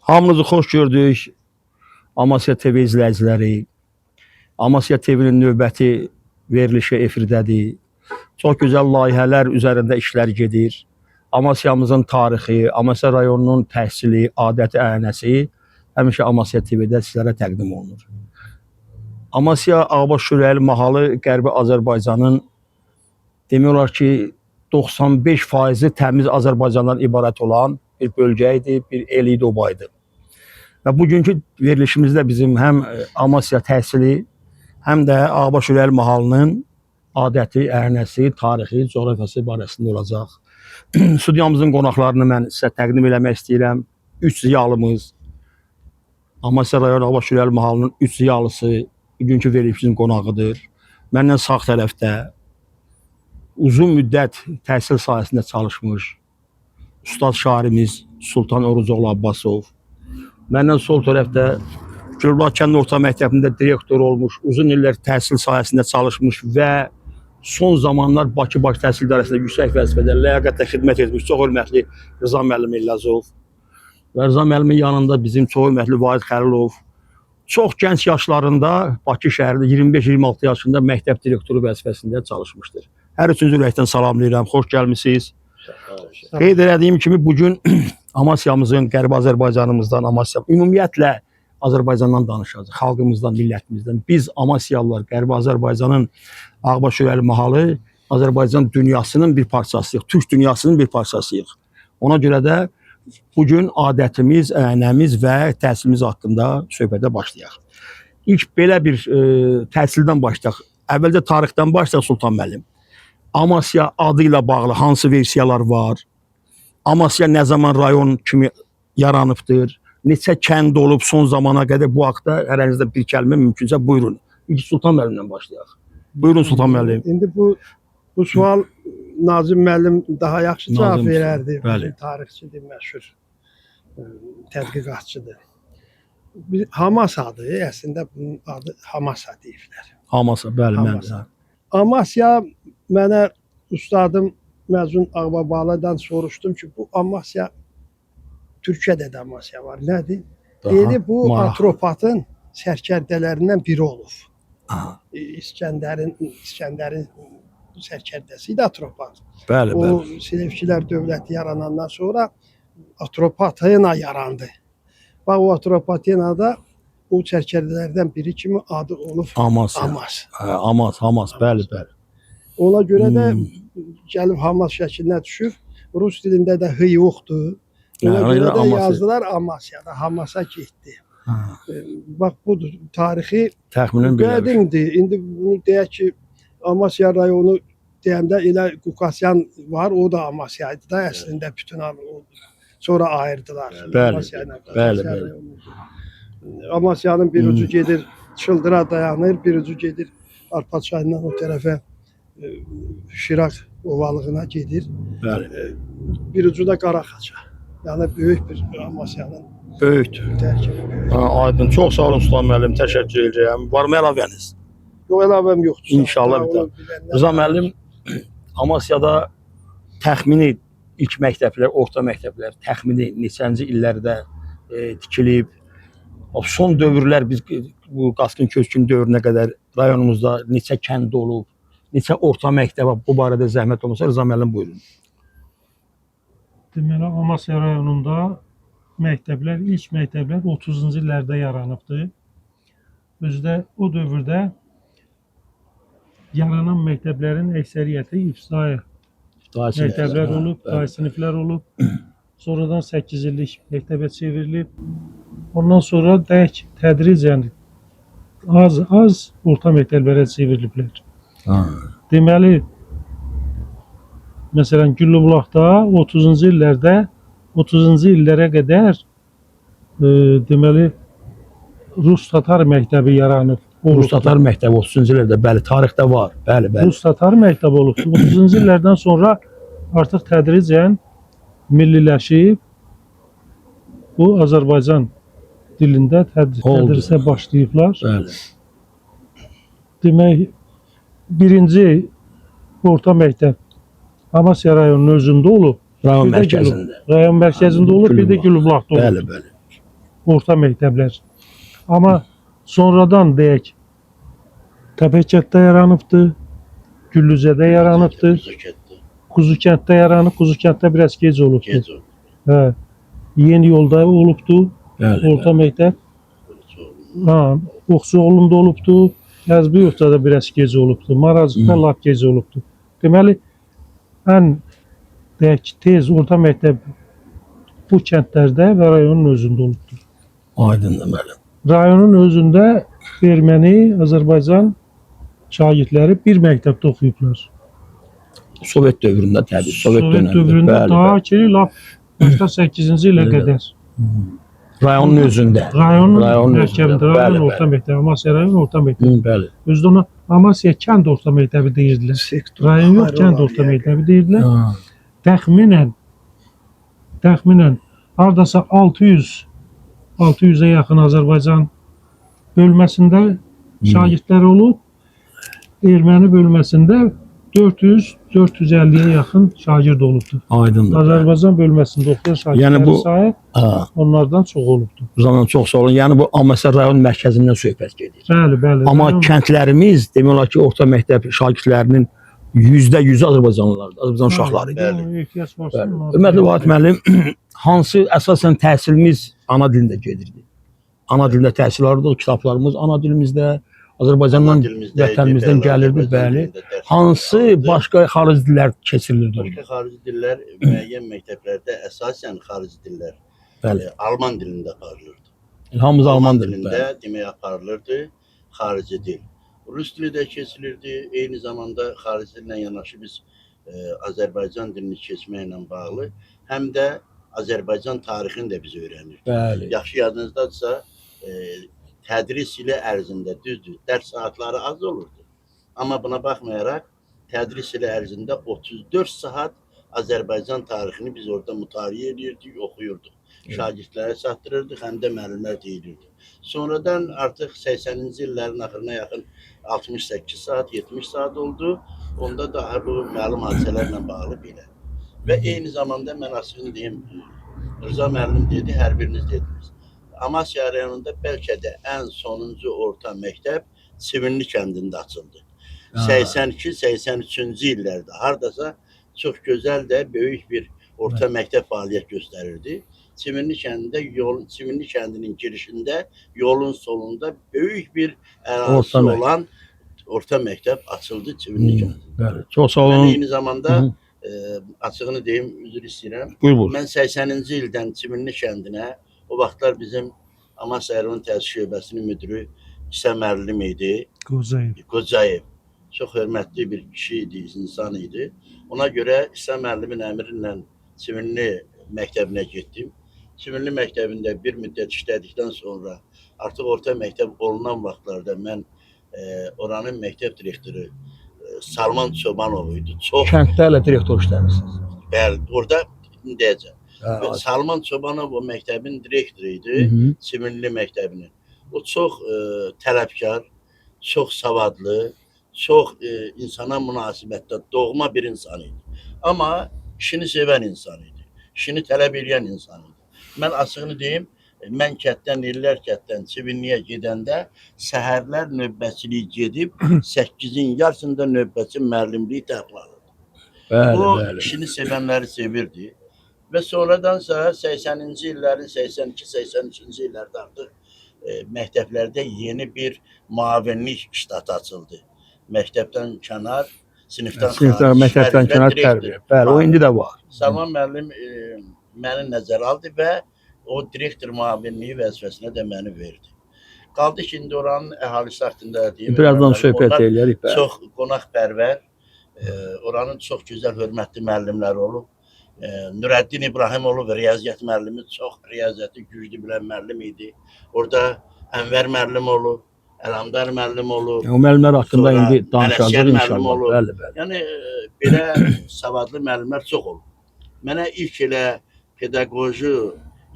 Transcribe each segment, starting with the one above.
Hamınızı xoş gördük. Amasya TV izləyiciləri. Amasya TV-nin növbəti verilişi efirdədir. Çox gözəl layihələr üzərində işlər gedir. Amasyamızın tarixi, Amasya rayonunun təhsili, adəti, ənənəsi həmişə Amasya TV-də sizlərə təqdim olunur. Amasya Ağbaş Şürəli mahalı Qərbi Azərbaycanın demək olar ki 95% təmiz Azərbaycandan ibarət olan bir bölgə idi, bir el idi, obaydı. Və bugünkü verilişimizdə bizim həm Amasya təhsili, həm də Ağbaş Şürəli mahalının adəti, ənənəsi, tarixi, coğrafiyası barəsində olacaq. Studiyamızın qonaqlarını mən sizə təqdim eləmək istəyirəm. 3 ziyalımız, Amasya rayon Ağbaş Şürəli mahalının 3 ziyalısı bugünkü verilişimizin qonağıdır. Məndən sağ tərəfdə uzun müddət təhsil sahəsində çalışmış ustad şairimiz Sultan Orucoğlu Abbasov. Məndən sol tərəfdə Gülbağ kənd orta məktəbində direktor olmuş, uzun illər təhsil sahəsində çalışmış və son zamanlar Bakı Baş Təhsil İdarəsində yüksək vəzifədə ləyaqətlə xidmət etmiş çox hörmətli Rıza müəllim Ellazov. Və Rıza müəllimin yanında bizim çox hörmətli Vahid Xəlilov. Çox gənc yaşlarında Bakı şəhərində 25-26 yaşında məktəb direktoru vəzifəsində çalışmışdır. Hər üçünüzü ürəkdən salamlayıram, xoş gəlmisiniz. Qeyd elədiyim kimi bugün Amasyamızın, Qərbi Azərbaycanımızdan, Amasya, ümumiyyətlə Azərbaycandan danışacağıq, xalqımızdan, millətimizdən. Biz Amasyalılar, Qərbi Azərbaycanın Ağbaş Şürəli mahalı Azərbaycan dünyasının bir parçasıyıq, Türk dünyasının bir parçasıyıq. Ona görə də bugün adətimiz, ənənəmiz və təhsilimiz haqqında söhbətə başlayaq. İlk belə bir təhsildən başlayaq. Əvvəlcə tarixdən başlayaq Sultan müəllim. Amasya adı ilə bağlı hansı versiyalar var? Amasya nə zaman rayon kimi yaranıbdır? Neçə kənd olub son zamana qədər? Bu haqda hər əlinizdə bir kəlmə mümkünsə buyurun. İlk Sultan müəllimdən başlayaq. Buyurun Sultan müəllim. İndi bu sual Nazim müəllim daha yaxşı cavab verərdi. Bəli. Tarixçidir, məşhur tədqiqatçıdır. Hamas adı, əslində bunun adı Hamasa deyirlər. Hamasa, bəli, Hamasa. Amasya mənə ustadım Məzun Ağbabalıdan soruşdum ki, bu Amasya Türkiyədə də Amasya var. Nədir? Dedi, bu Atropatın sərkərdələrindən biri olub. İskəndərin sərkərdəsi idi Atropat. Bəli, bəli. O Selevkilər dövləti yaranandan sonra Atropatena yarandı. Bax o Atropatenada o sərkərdələrdən biri kimi adı olub Amasya. Hamas, bəli, bəli. Ona görə də gəlib Hamas şəklinə düşür. Rus dilində də hı yoxdur. Ona görə də yazdılar Amasyada. Hamasa getdi. Bax bu tarixi təxminən belə. qədimdir. İndi bunu deyək ki, Amasya rayonu deyəndə elə Qukasyan var, o da Amasya idi da əslində bütün sonra ayırdılar. Bəli. Amasya'nın bir ucu gedir Çıldıra dayanır, bir ucu gedir Arpad çayından o tərəfə Şirak ovalığına gedir. Bəli. Bir ucu da Qaraxaça. Yəni böyük bir Amasya'nın Böyükdür. tərkibi. Aydın. Çox sağ olun Sultan müəllim, təşəkkür edirəm. Varmı əlavəniz? Yox, əlavəm yoxdur. İnşallah bir daha. Rıza müəllim, Amasyada təxmini ilk məktəblər, orta məktəblər təxmini neçənci illərdə tikilib? Son dövrlər biz bu Qaskın Köçkün dövrünə qədər rayonumuzda neçə kənd olub, neçə orta məktəb bu barədə zəhmət olmasa Rıza müəllim buyurun. Deməli, Amasya rayonunda məktəblər, ilk məktəblər 30-cu illərdə yaranıbdır. Özü də o dövrdə yaranan məktəblərin əksəriyyəti ibtidai məktəblər olub, ibtidai siniflər olub. Sonradan 8 illik məktəbə çevrilib. Ondan sonra tədricən az orta məktəblərə çevriliblər. Deməli, məsələn, Güllübulaqda 30-cu illərdə 30-cu illərə qədər deməli Rus-Tatar məktəbi yaranıb. Rus-Tatar məktəbi 30-cu illərdə, bəli, tarixdə var. Bəli. Rus-Tatar məktəbi olub. 30-cu illərdən sonra artıq tədricən milliləşib bu Azərbaycan dilində tədrisə başlayıblar. Bəli. Demək, birinci orta məktəb Amasya rayonunun özündə olub. Rayon mərkəzində. Rayon mərkəzində olub, bir də Güllübulaqda olub. Bəli. orta məktəblər. Amma sonradan deyək, Təpəkətdə yaranıbdı, Güllüzədə yaranıbdı, Quzukənddə yaranıb, Quzukənddə biraz gec olubdu. Hə. Yeni yolda olubdu, orta məktəb. Ha, Oxçuoğlu'nda olubdu, Yazbıyurtda da biraz gec olubdu, Marazlıqda lap gec olubdu. Deməli, ən deyək ki, tez orta məktəb bu kəndlərdə və rayonun özündə olubdu. Aydındır müəllim. Rayonun özündə erməni, Azərbaycan şagirdləri bir məktəbdə oxuyublar. Sovet dövründə təbii, Sovet dövründə daha ki, lap 88-ci ilə qədər. Rayonun özündə. Rayonun məktəbində, rayon orta məktəbi, Amasya rayon orta məktəbi. Bəli. Özdə ona Amasya kənd orta məktəbi deyirdilər. Rayon yox, kənd orta məktəbi deyirdilər. Təxminən hardasa 600-ə yaxın Azərbaycan bölməsində şagirdlər olub, erməni bölməsində 400-450-yə yaxın şagird olubdu. Aydındır. Azərbaycan bölməsində oxuyan şagirdlərin sayı onlardan çox olubdu. O zaman çox sağ olun. Yəni bu Amasya rayon mərkəzindən söhbət gedir. Bəli. Amma kəndlərimiz demək olar ki, orta məktəb şagirdlərinin %100-ü Azərbaycanlılardır, Azərbaycan uşaqlarıdır. Hörmətli Vahid müəllim, hansı əsasən təhsilimiz ana dilində gedirdi? Ana dilində təhsil alırdıq, kitablarımız ana dilimizdə, Azərbaycandan, vətənimizdən gəlirdi, bəli. Hansı başqa xarici dillər keçirilirdi? Başqa xarici dillər müəyyən məktəblərdə əsasən xarici dillər Alman dilində aparılırdı. Hamımız Alman dilində demək aparılırdı xarici dil. Rus dili də keçilirdi. Eyni zamanda xarici dillə yanaşı biz Azərbaycan dilini keçməklə bağlı həm də Azərbaycan tarixini də biz öyrənirdik. Bəli. Yaxşı yadınızdadırsa, tədris ili ərzində düzdür, dərs saatları az olurdu. Amma buna baxmayaraq, tədris ili ərzində 34 saat Azərbaycan tarixini biz orada mütaliə edirdik, oxuyurduq. Şagirdlərə çatdırırdıq, həm də müəllimlər deyilirdi. Sonradan artıq 80-ci illərin axırına yaxın 68 saat, 70 saat oldu. Onda daha bu məlum hadisələrlə bağlı belə. Və eyni zamanda mən açığını deyim, Rıza müəllim dedi, hər biriniz dediniz. Amasya rayonunda bəlkə də ən sonuncu orta məktəb Sivinli kəndində açıldı. 82-83-cü illərdə hardasa çox gözəl də böyük bir orta məktəb fəaliyyət göstərirdi. Sivinli kəndinin girişində, yolun solunda böyük bir ərazisi olan orta məktəb açıldı Sivinli kəndində. Bəli, çox sağ olun. Mən eyni zamanda açığını deyim, üzr istəyirəm. Buyur. Mən 80-ci ildən Sivinli kəndinə, o vaxtlar bizim Amasya rayon təhsil şöbəsinin müdürü İsa müəllim idi. Qocayev. Çox hörmətli bir kişi idi, insan idi. Ona görə İsa müəllimin əmri ilə Sivinli məktəbinə getdim. Sivinli məktəbində bir müddət işlədikdən sonra artıq orta məktəb olunan vaxtlarda mən oranın məktəb direktoru Salman Çobanov idi. Kənddə elə direktor işləmişsiniz. Bəli, orada deyəcəm. Salman Çobanov o məktəbin direktoru idi, Sivinli məktəbinin. O çox tələbkar, çox savadlı, çox insana münasibətdə doğma bir insan idi. Amma işini sevən insan idi, işini tələb edən insan idi. Mən açığını deyim, mən illər kətdən Sivinliyə gedəndə səhərlər növbətçilik gedib 8-in yarısında növbətçi müəllimliyi təxlanırdı. O işini sevənləri sevirdi. Və sonradansa 80-ci illərin 82-83-cü illərdə artıq məktəblərdə yeni bir müavinlik ştatı açıldı. Məktəbdən kənar, sinifdən məktəbdən kənar tərbiyə. Bəli, o indi də var. Salman müəllim məni nəzərə aldı və o direktor müavinliyi vəzifəsinə də məni verdi. Qaldı ki, indi oranın əhalisi haqqında deyim. Birazdan söhbət edərik. Çox qonaqpərvər, oranın çox gözəl hörmətli müəllimləri olub. Nurəddin İbrahimov riyaziyyat müəllimi, çox riyaziyyatı güclü bilən müəllim idi. Orada Ənvər müəllim olub, Ələmdar müəllim olub. O müəllimlər haqqında indi danışacağıq inşallah. Bəli. Yəni belə savadlı müəllimlər çox olub. Mənə ilk elə pedaqoji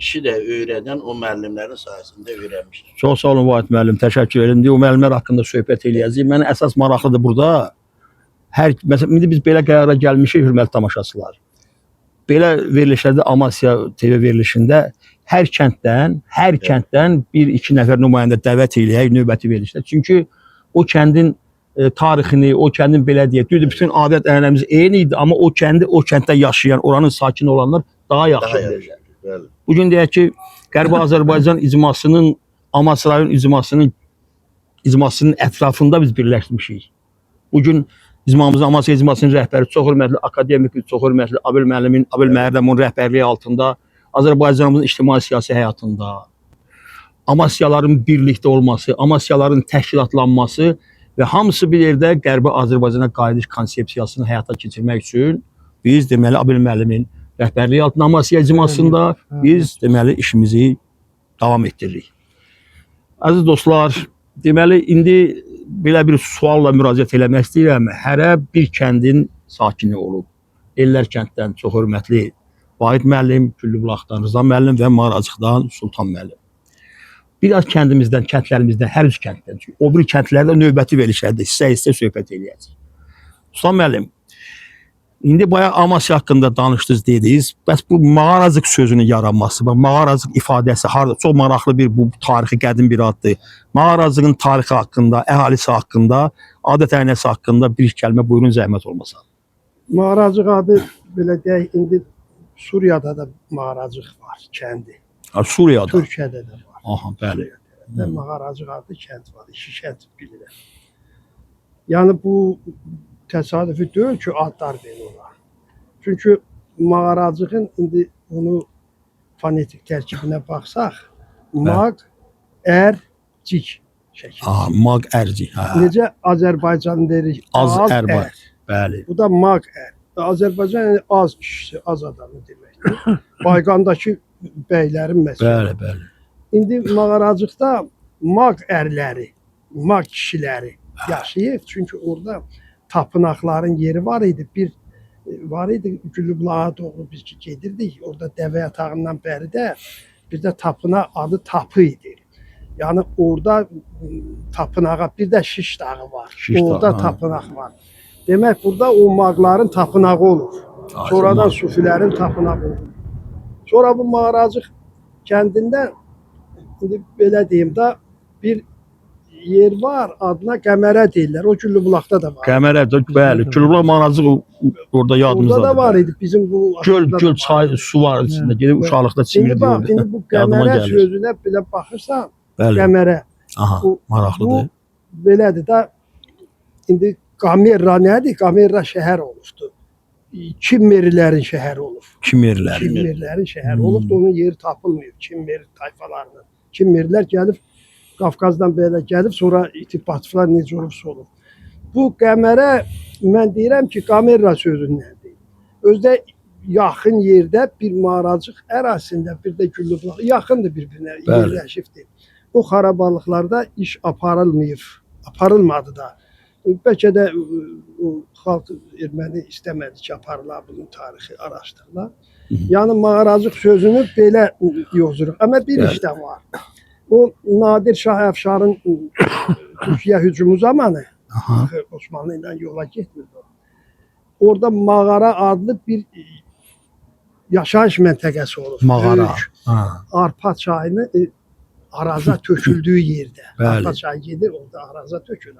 işi də öyrədən o müəllimlərin sayəsində öyrənmişdim. Çox sağ olun Vahid müəllim, təşəkkür edirəm. O müəllimlər haqqında söhbət eləyəcəyik. Mənə əsas maraqlıdır burada. Məsələn, indi biz belə qərara gəlmişik, hörmətli tamaşaçılar. belə verilişlərdə Amasya TV verilişində hər kənddən bir-iki nəfər nümayəndə dəvət eləyək növbəti verilişdə. Çünki o kəndin tarixini, o kəndin belə deyək, düzdür, bütün adət-ənənəmiz eyni idi, amma o kənddə yaşayan, oranın sakin olanlar daha yaxşı bilirlər. Bəli. Bu gün deyək ki, Qərbi Azərbaycan icmasının, Amasya rayon icmasının ətrafında biz birləşmişik. Bu gün icmamızın, Amasya icmasının rəhbəri çox hörmətli akademik, çox hörmətli Abil Məhərrəmin rəhbərliyi altında Azərbaycanımızın ictimai-siyasi həyatında Amasyaların birlikdə olması, Amasyaların təşkilatlanması və hamısı bir yerdə Qərbi Azərbaycana qayıdış konsepsiyasını həyata keçirmək üçün biz deməli Abil müəllimin rəhbərliyi altında Amasya icmasında biz deməli işimizi davam etdiririk. Əziz dostlar, deməli indi belə bir sualla müraciət eləmək istəyirəm. Hərə bir kəndin sakini olub. Ellər kənddən çox hörmətli Vahid müəllim, Güllübulaqdan Rıza müəllim və Mağaracıqdan Sultan müəllim. Biraz kəndimizdən, kəndlərimizdən, hər üç kənddən. Çünki o bir kəndlərdə növbəti verilişlərdə hissə söhbət eləyəcək. Sultan müəllim, indi bayaq Amasya haqqında danışdınız dediniz. Bəs bu Mağaracıq sözünün yaranması, Mağaracıq ifadəsi harda? Çox maraqlı bir bu tarixi qədim bir addır. Mağaracığın tarixi haqqında, əhalisi haqqında, adət-ənənəsi haqqında bir kəlmə buyurun zəhmət olmasa. Mağaracıq adı belə deyək, indi Suriyada da Mağaracıq var, kəndi. Suriyada. Türkiyədə də var. Aha, bəli. Mağaracıq adlı kənd var, iki kənd bilir. Yəni bu təsadüfi deyil ki, adlar belə olar. Çünki Mağaracığın indi onu fonetik tərkibinə baxsaq, maq, ər, cik şəkli. Aha, maq, ərcik. Necə Azərbaycan deyirik, az, ər. Bəli. Bu da maq, ər. Azərbaycan yəni az kişisi, az adamı deməkdir. Bayqandakı bəylərin məsələsi. Bəli, bəli. İndi Mağaracıqda maq ərləri, maq kişiləri yaşayır. Çünki orada tapınaqların yeri var idi. Bir var idi Güllübulağa doğru biz gedirdik. Orada dəvə yatağından bəri də bir də tapınaq adı Tapı idi. Yəni orada tapınağa bir də Şiş dağı var. Orada tapınaq var. Demək burada o maqların tapınağı olur. Sonradan sufilərin tapınağı olur. Sonra bu Mağaracıq kəndində indi belə deyim də bir yer var, adına Qəmərə deyirlər. O Güllübulaqda da var. Qəmərə, bəli. Güllübulaq Mağaracıq orada yadımızdadır. Orada da var idi bizim bu göl, çay, su var içində. Gedib uşaqlıqda çimirdik orada. İndi bu Qəmərə sözünə belə baxırsan, Qəmərə. Aha, maraqlıdır. Bu belədir də indi Qamerra nədir? Qamerra şəhər olubdu. Kimmerlilərin şəhəri olub. Kimmerlilərin şəhəri olubdu. Onun yeri tapılmıyor. Kimmer tayfalarının. Kimmerlilər gəlib Qafqazdan belə gəlib, sonra itibbatçılar necə olubsa olub. Bu Qəmərə mən deyirəm ki, Qamerra sözündəndir. Özdə yaxın yerdə bir Mağaracıq ərazisində, bir də Güllübulaq yaxındır bir-birinə yerləşibdir. O xarabalıqlarda iş aparılmadı da. Bəlkə də xalq erməni istəmədi ki, aparılar bunun tarixi araşdırılar. Yəni Mağaracıq sözünü belə yozuruq. Amma bir iş də var. O Nadir Şah Əfşarın Türkiyə hücumu zamanı Osmanlı ilə yola getmirdi. Orada Mağara adlı bir yaşayış məntəqəsi olub. Mağara. Arpa çayını Araza töküldüyü yerdə. Arpa çayı gedir, orada Araza tökülür.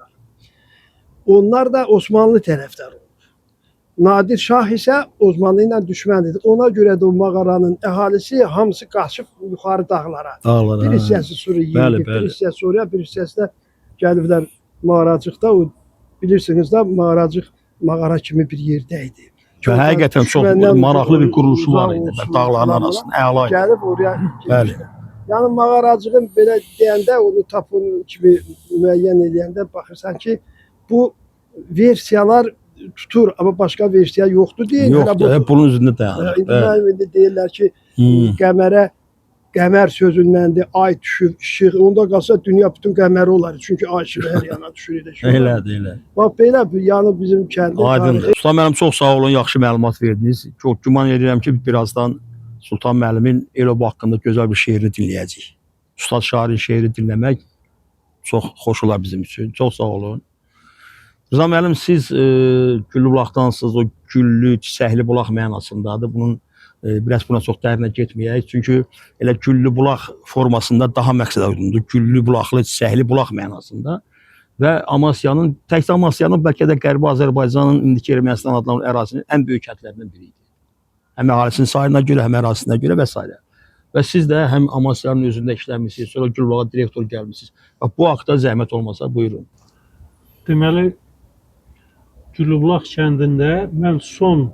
Onlar da Osmanlı tərəfdar olur. Nadir Şah isə Osmanlı ilə düşməndir. Ona görə də o mağaranın əhalisi hamısı qaçıb yuxarı dağlara. Bir hissəsi Suriya, bir hissəsi Suriya, bir hissəsi də gəliblər Mağaracıqda. Bilirsiniz də Mağaracıq mağara kimi bir yerdə idi. Həqiqətən çox maraqlı bir quruluşu var idi. Dağların arasında əla idi. Gəlib oraya. Bəli. Yəni Mağaracığın belə deyəndə, onu tapın kimi müəyyən edəndə baxırsan ki, bu versiyalar tutur, amma başqa versiya yoxdur deyil. Yoxdur, bunun üzərində dayanır. İndi deyirlər ki, qəmər sözündəndir, ay düşür, işıq. Onda qalsa dünya bütün qəməri olar. Çünki ay işığı hər yana düşür. Elədir, elə. Bax, belə yəni bizim kəndə aydındır. Sultan müəllim, çox sağ olun, yaxşı məlumat verdiniz. Çox güman edirəm ki, birazdan Sultan müəllimin Elobu haqqında gözəl bir şeirini dinləyəcəyik. Ustad şairin şeiri dinləmək çox xoş olar bizim üçün. Çox sağ olun. Rıza müəllim, siz Güllübulaqdansınız, o güllü, çiçəkli bulaq mənasındadır. Bunun Biraz buna çox dərinə getməyək. Çünki elə güllü bulaq formasında daha məqsədəuyğundur. Güllü bulaqlı, çiçəkli bulaq mənasında. Və Amasyanın, təkcə Amasyanın, bəlkə də Qərbi Azərbaycanın indiki Ermənistan adlanan ərazisinin ən böyük kəndlərindən biri idi. Həm əhalisinin sayına görə, həm ərazisinə görə və s. Və siz də həm Amasyanın özündə işləmişsiniz, sonra Güllübulağa direktor gəlmişsiniz. Bax, bu haqda zəhmət olmasa buyurun. Deməli, Güllübulaq kəndində mən son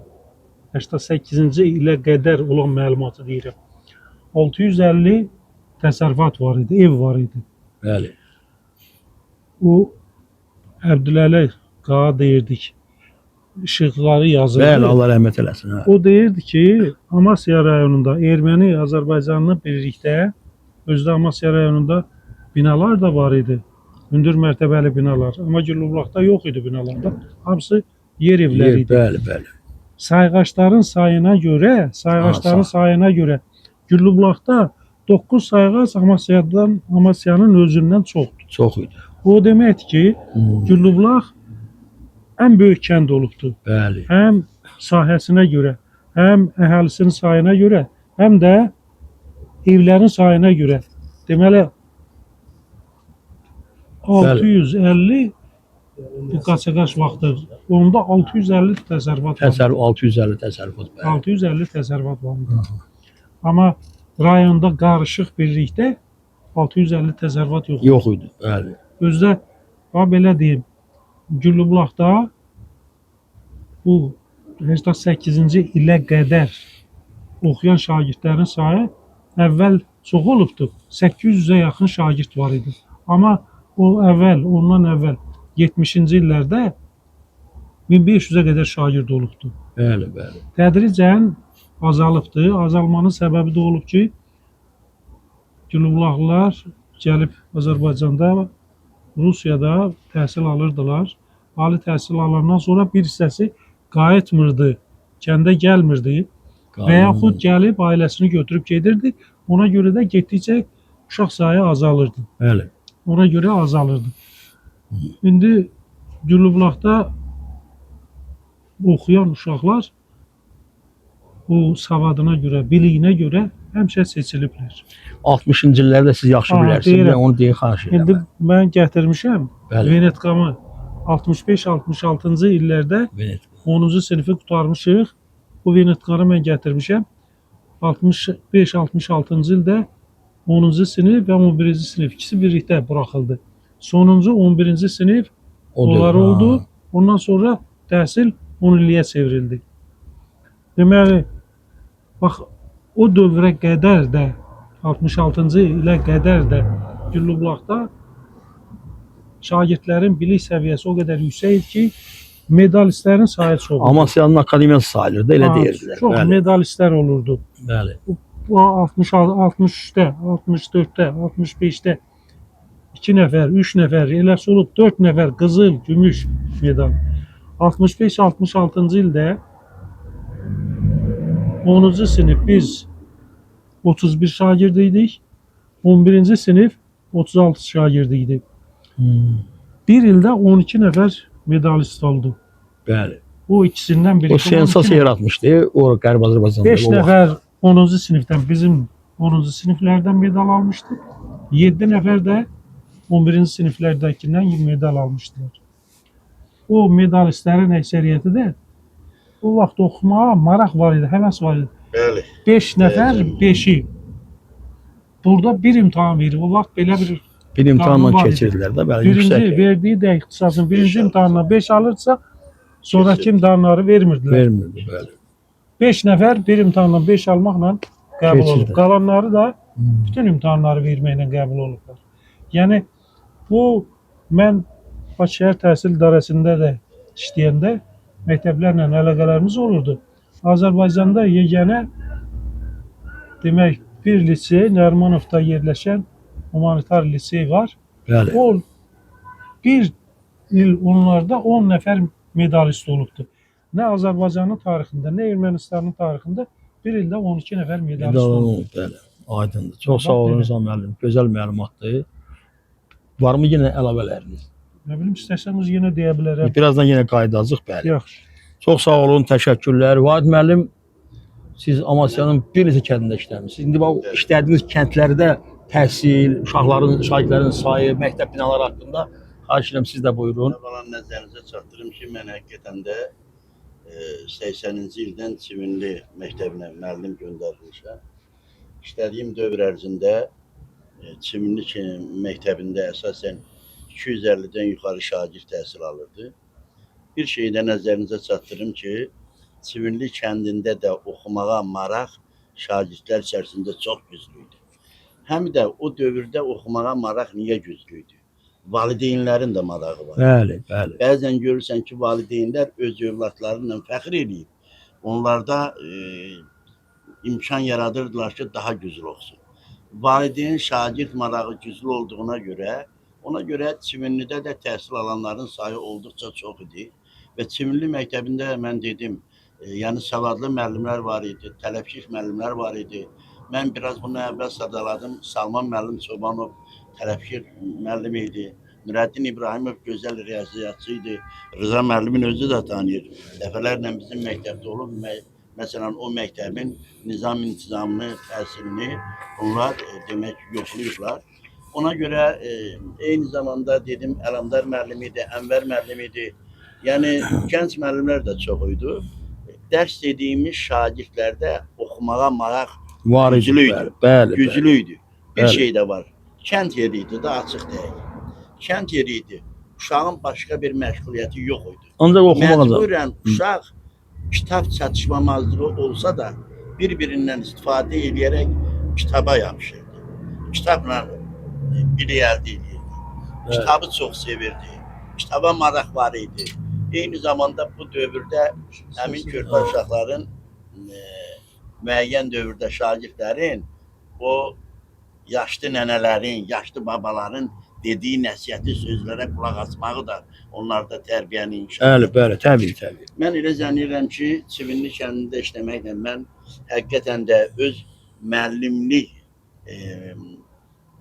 88-ci ilə qədər olan məlumatı deyirəm. 650 təsərrüfat var idi, ev var idi. Bəli. O Əbdüləli Qağa deyirdik, işıqları yazırdı. Bəli, Allah rəhmət eləsin. Hə. O deyirdi ki, Amasya rayonunda Erməni Azərbaycanlı birlikdə, özdə Amasya rayonunda binalar da var idi. Hündür mərtəbəli binalar. Amma Güllübulaqda yox idi binalarda. Hamısı yer evləri idi. Bəli, bəli. Sayğaçların sayına görə Güllübulaqda 9 sayğac Amasyanın özündən çoxdur. Çox idi. O deməkdir ki, Güllübulaq ən böyük kənd olubdur. Bəli. Həm sahəsinə görə, həm əhalisinin sayına görə, həm də evlərin sayına görə. Deməli 650 bu qaçaqaç vaxtı. Onda 650 təsərrüfat var. 650 təsərrüfat. Bəli. 650 təsərrüfat var idi. Amma rayonda qarışıq birlikdə 650 təsərrüfat yox idi. Yox idi. Bəli. Özdə belə deyim, Güllübulaqda bu 88-ci ilə qədər oxuyan şagirdlərin sayı əvvəl çox olubdu. 800-ə yaxın şagird var idi. Amma ondan əvvəl 70-ci illərdə 1500-ə qədər şagird olubdu. Bəli, bəli. Tədricən azalıbdı. Azalmanın səbəbi də olub ki, Güllübulaqlılar gəlib Azərbaycanda, Rusiyada təhsil alırdılar. Ali təhsil alandan sonra bir hissəsi qayıtmırdı, kəndə gəlmirdi və yaxud gəlib ailəsini götürüb gedirdi. Ona görə də getdikcə uşaq sayı azalırdı. Bəli. Ona görə azalırdı. İndi Güllübulaqda oxuyan uşaqlar bu savadına görə, biliyinə görə həmişə seçiliblər. 60-cı illərdə siz yaxşı bilərsiniz. deyirəm. Mən onu deyə xahiş edirəm. İndi mən gətirmişəm Bəli. Venetqamı 65-66-cı illərdə Venet. 10-cu sinifi qurtarmışıq. Bu Venetqanı mən gətirmişəm. 65-66-cı ildə 10-cu sinif və 11-ci sinif ikisi birlikdə buraxıldı. Sonuncu 11-ci sinif onlar oldu. Ondan sonra təhsil 10 illiyə çevrildi. Deməli, bax, o dövrə qədər də 66-cı ilə qədər də Güllübulaqda şagirdlərin bilik səviyyəsi o qədər yüksək idi ki, medalistlərin sayı çox oldu. Amasyanın akademiyası sayılırdı, elə deyirdilər. Çox Bəli. medalistlər olurdu. Bəli. Bu 63-də, 64-də, 65-də 2 nəfər, 3 nəfər, eləsi olub 4 nəfər qızıl, gümüş medal. 65-66-cı ildə 10-cu sinif biz 31 şagird idik. 11-ci sinif 36 şagird idi. Bir ildə 12 nəfər medalist oldu. Bəli. Bu ikisindən biri. O sensasiya yaratmışdı. O Qərbi Azərbaycanda. 5 nəfər 10-cu sinifdən bizim 10-cu siniflərdən medal almışdı. 7 nəfər də 11-ci siniflərdəkindən medal almışdılar. O medalistlərin əksəriyyəti də o vaxt oxumağa maraq var idi, həvəs var idi. Bəli. 5 nəfər 5-i. Burada bir imtahan verir. O vaxt belə bir imtahanla var idi. keçirdilər də. Bəli, Birinci yüksək. verdiyi də ixtisasın birinci imtahanla 5 alırsa, sonraki Keçirdi. imtahanları vermirdilər. Vermirdi, bəli. 5 nəfər bir imtahanla 5 almaqla qəbul Keçirdi. olub. Qalanları da bütün imtahanları verməklə qəbul olublar. Yəni bu mən Bakı şəhər təhsil idarəsində də işləyəndə məktəblərlə əlaqələrimiz olurdu. Azərbaycanda yeganə demək bir lisey, Nərimanovda yerləşən humanitar lisey var. Bəli. O bir il onlarda 10 nəfər medalist olubdu. Nə Azərbaycanın tarixində, nə Ermənistanın tarixində bir ildə 12 nəfər medalist olubdu. Bəli. Aydındır. Çox sağ olun Rza müəllim. Gözəl məlumatdır. Varmı yenə əlavələriniz? Nə bilim, istəsəniz yenə deyə bilərəm. Birazdan yenə qayıdacağıq, bəli. Yaxşı. Çox sağ olun, təşəkkürlər. Vahid müəllim Siz Amasya'nın bir neçə kəndində işləmisiniz. İndi bax işlədiyiniz kəndlərdə təhsil, uşaqların, şagirdlərin sayı, məktəb binaları haqqında xahiş edirəm siz də buyurun. Falan nəzərinizə çatdırım ki, mən həqiqətən də 80-ci ildən Çivinli məktəbinə müəllim göndərilmişəm. İşlədiyim dövr ərzində Çivinli məktəbində əsasən 250-dən yuxarı şagird təhsil alırdı. Bir şeyi də nəzərinizə çatdırım ki, Çivinli kəndində də oxumağa maraq şagirdlər içərisində çox güclü idi. Həm də o dövrdə oxumağa maraq niyə güclü idi? Valideynlərin də marağı var. Bəli, bəli. Bəzən görürsən ki, valideynlər öz övladlarıyla fəxr eləyib. Onlarda imkan yaradırdılar ki, daha güclü olsun. Valideyn şagird marağı güclü olduğuna görə Çivinlidə də təhsil alanların sayı olduqca çox idi. Və Çivinli məktəbində mən dedim, yəni savadlı müəllimlər var idi, tələbkeş müəllimlər var idi. Mən biraz bunu əvvəl sadaladım. Salman müəllim Çobanov tələbkeş müəllim idi. Nurəddin İbrahimov gözəl riyaziyyatçı idi. Rıza müəllimin özü də tanıyır. Dəfələrlə bizim məktəbdə olub. Məsələn, o məktəbin nizam-intizamını, təhsilini onlar demək yoxlayıblar. Ona görə eyni zamanda dedim, Ələmdar müəllim idi, Ənvər müəllim idi. Yəni, gənc müəllimlər də çox idi. Dərs dediyimiz şagirdlərdə oxumağa maraq güclü idi. Güclü idi. Bir şey də var. Kənd yeri idi də, açıq deyək. Kənd yeri idi. Uşağın başqa bir məşğuliyyəti yox idi. Ancaq oxumağa məcburən uşaq kitab çatışmamazlığı olsa da bir-birindən istifadə edərək kitaba yapışırdı. Kitabla biri əldə edirdi. Kitabı çox sevirdi. Kitaba maraq var idi. Eyni zamanda bu dövrdə həmin körpə uşaqların müəyyən dövrdə şagirdlərin o yaşlı nənələrin, yaşlı babaların dediyi nəsihəti sözlərə qulaq asmağı da onlarda tərbiyəni inkişaf edir. Bəli, təbii. Mən elə zənn edirəm ki, Çivinli kəndində işləməklə mən həqiqətən də öz müəllimlik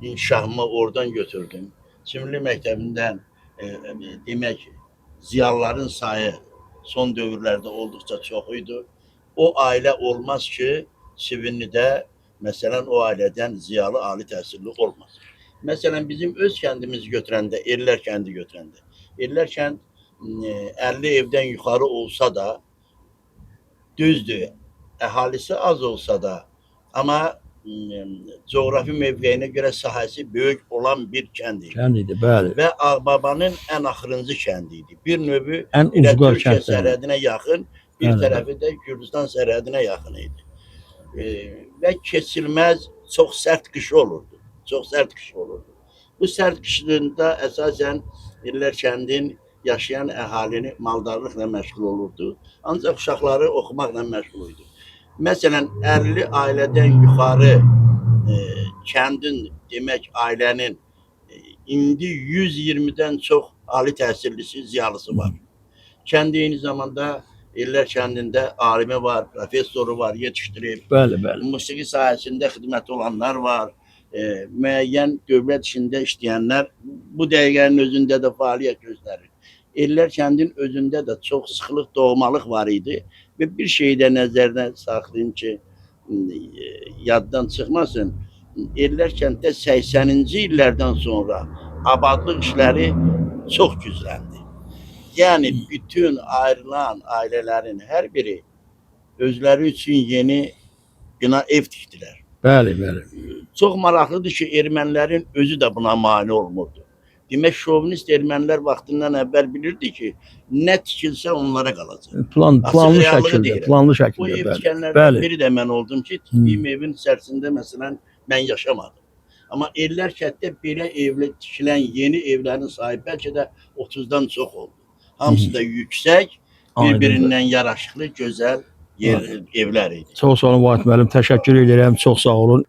inkişafımı oradan götürdüm. Çivinli məktəbindən demək ziyalıların sayı son dövrlərdə olduqca çox idi. O ailə olmaz ki, Çivinlidə məsələn o ailədən ziyalı ali təhsilli olmaz. Məsələn bizim öz kəndimizi götürəndə, Erlər kəndi götürəndə, Erlər kənd 50 evdən yuxarı olsa da, düzdür, əhalisi az olsa da, amma coğrafi mövqeyinə görə sahəsi böyük olan bir kənd idi. Kənd idi, bəli. Və Ağbabanın ən axırıncı kəndi idi. Bir növü Türkiyə sərhədinə yaxın, bir tərəfi də Gürcüstan sərhədinə yaxın idi. Və keçilməz çox sərt qış olurdu. Bu sərt qışında əsasən Erlər kəndin yaşayan əhalini maldarlıqla məşğul olurdu. Ancaq uşaqları oxumaqla məşğul idi. Məsələn, 50 ailədən yuxarı kəndin, demək ailənin indi 120-dən çox ali təhsillisi, ziyalısı var. Kənd eyni zamanda Erlər kəndində alimi var, professoru var, yetişdirib. Bəli. Musiqi sahəsində xidməti olanlar var. Müəyyən dövlət işində işləyənlər bu dəqiqənin özündə də fəaliyyət göstərir. Erlər kəndin özündə də çox sıxlıq, doğmalıq var idi. Və bir şeyi də nəzərdən saxlayın ki, yaddan çıxmasın. Erlər kənddə 80-ci illərdən sonra abadlıq işləri çox gücləndi. Yəni, bütün ayrılan ailələrin hər biri özləri üçün yeni bina ev tikdilər. Bəli. Çox maraqlıdır ki, ermənilərin özü də buna mane olmurdu. Demək, şovinist ermənilər vaxtından əvvəl bilirdi ki, nə tikilsə onlara qalacaq. Planlı şəkildə. Bu ev tikənlərdən biri də mən oldum ki, tikdiyim evin içərisində məsələn mən yaşamadım. Amma Erlər kənddə belə evlə tikilən yeni evlərin sahibi bəlkə də 30-dan çox oldu. Hamısı da yüksək, bir-birindən yaraşıqlı, gözəl evlər idi. Çox sağ olun Vahid müəllim, təşəkkür edirəm, çox sağ olun.